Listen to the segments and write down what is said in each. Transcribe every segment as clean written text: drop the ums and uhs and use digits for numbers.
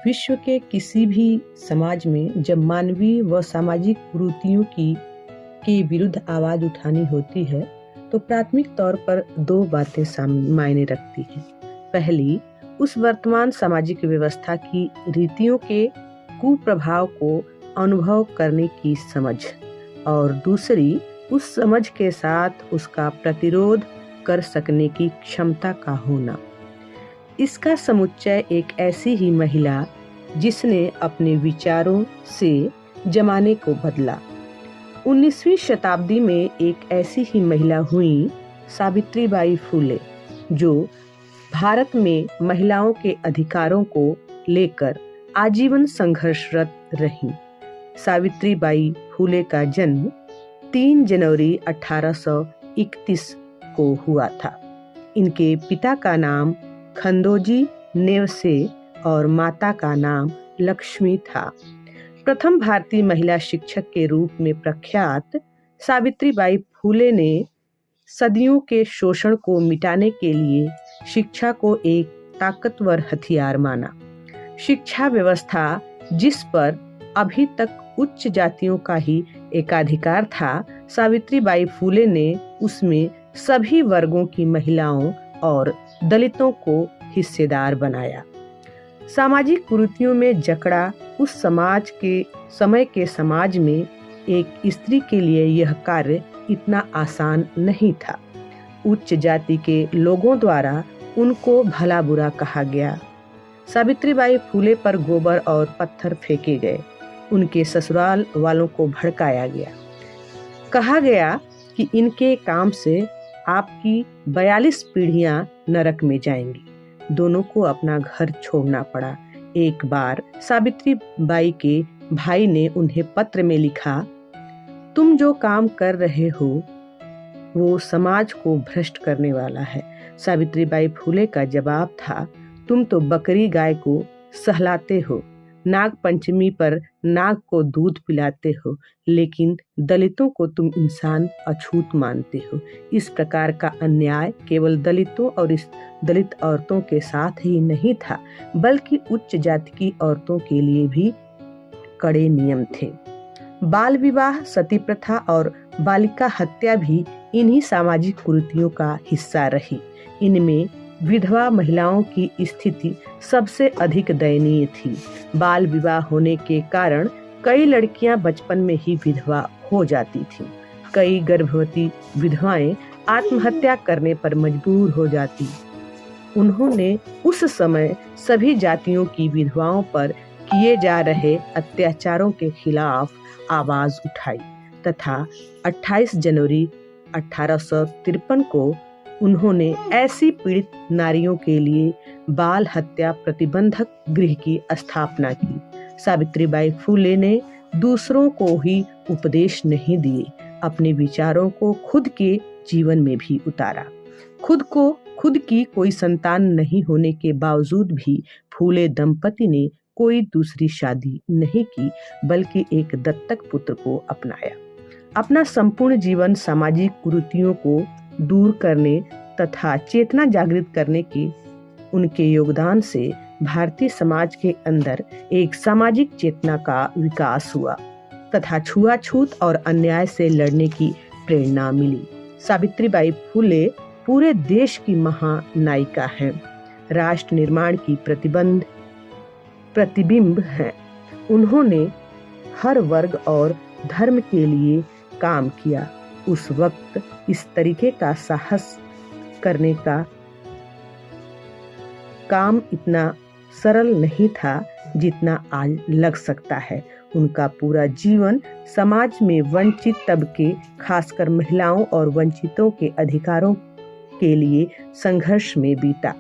विश्व के किसी भी समाज में जब मानवीय व सामाजिक कुरीतियों के विरुद्ध आवाज उठानी होती है तो प्राथमिक तौर पर दो बातें मायने रखती हैं। पहली, उस वर्तमान सामाजिक व्यवस्था की रीतियों के कुप्रभाव को अनुभव करने की समझ, और दूसरी, उस समझ के साथ उसका प्रतिरोध कर सकने की क्षमता का होना। इसका समुच्चय एक ऐसी ही महिला जिसने अपने विचारों से जमाने को बदला। 19वीं शताब्दी में एक ऐसी ही महिला हुई सावित्रीबाई फुले, जो भारत में महिलाओं के अधिकारों को लेकर आजीवन संघर्षरत रहीं। सावित्रीबाई फुले का जन्म 3 जनवरी 1831 को हुआ था। इनके पिता का नाम खंडोजी नेवसे और माता का नाम लक्ष्मी था। प्रथम भारतीय महिला शिक्षक के रूप में प्रख्यात सावित्रीबाई फुले ने सदियों के शोषण को मिटाने के लिए शिक्षा को एक ताकतवर हथियार माना। शिक्षा व्यवस्था जिस पर अभी तक उच्च जातियों का ही एकाधिकार था, सावित्रीबाई फुले ने उसमें सभी वर्गों की महिलाओं और दलितों को हिस्सेदार बनाया। सामाजिक कुरीतियों में जकड़ा उस समय के समाज में एक स्त्री के लिए यह कार्य इतना आसान नहीं था। उच्च जाति के लोगों द्वारा उनको भला बुरा कहा गया। सावित्रीबाई फुले पर गोबर और पत्थर फेंके गए। उनके ससुराल वालों को भड़काया गया। कहा गया कि इनके काम से आपकी 42 पीढ़ियां नरक में जाएंगी। दोनों को अपना घर छोड़ना पड़ा। एक बार सावित्रीबाई के भाई ने उन्हें पत्र में लिखा, तुम जो काम कर रहे हो वो समाज को भ्रष्ट करने वाला है। सावित्रीबाई फुले का जवाब था, तुम तो बकरी गाय को सहलाते हो, नाग पंचमी पर नाग को दूध पिलाते हो, लेकिन दलितों को तुम इंसान अछूत मानते हो। इस प्रकार का अन्याय केवल दलितों और इस दलित औरतों के साथ ही नहीं था, बल्कि उच्च जाति की औरतों के लिए भी कड़े नियम थे। बाल विवाह, सती प्रथा और बालिका हत्या भी इन्हीं सामाजिक कुरीतियों का हिस्सा रही। इनमें विधवा महिलाओं की स्थिति सबसे अधिक दयनीय थी। बाल विवाह होने के कारण कई लड़कियां बचपन में ही विधवा हो जाती थीं। कई गर्भवती विधवाएं आत्महत्या करने पर मजबूर हो जाती। उन्होंने उस समय सभी जातियों की विधवाओं पर किए जा रहे अत्याचारों के खिलाफ आवाज उठाई तथा 28 जनवरी 1853 को उन्होंने ऐसी पीड़ित नारियों के लिए बाल हत्या प्रतिबंधक गृह की स्थापना की। सावित्रीबाई फुले ने दूसरों को ही उपदेश नहीं दिए, अपने विचारों को खुद के जीवन में भी उतारा। खुद की कोई संतान नहीं होने के बावजूद भी फुले दंपति ने कोई दूसरी शादी नहीं की, बल्कि एक दत्तक पुत्र को अपनाया। अपना संपूर्ण जीवन सामाजिक कुरीतियों को दूर करने तथा चेतना जागृत करने के उनके योगदान से भारतीय समाज के अंदर एक सामाजिक चेतना का विकास हुआ तथा छुआछूत और अन्याय से लड़ने की प्रेरणा मिली। सावित्रीबाई फुले पूरे देश की महानायिका हैं, राष्ट्र निर्माण की प्रतिबिंब हैं। उन्होंने हर वर्ग और धर्म के लिए काम किया। उस वक्त इस तरीके का साहस करने का काम इतना सरल नहीं था जितना आज लग सकता है। उनका पूरा जीवन समाज में वंचित तबके, खासकर महिलाओं और वंचितों के अधिकारों के लिए संघर्ष में बीता।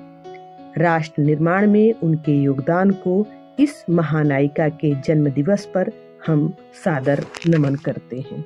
राष्ट्र निर्माण में उनके योगदान को इस महानायिका के जन्म दिवस पर हम सादर नमन करते हैं।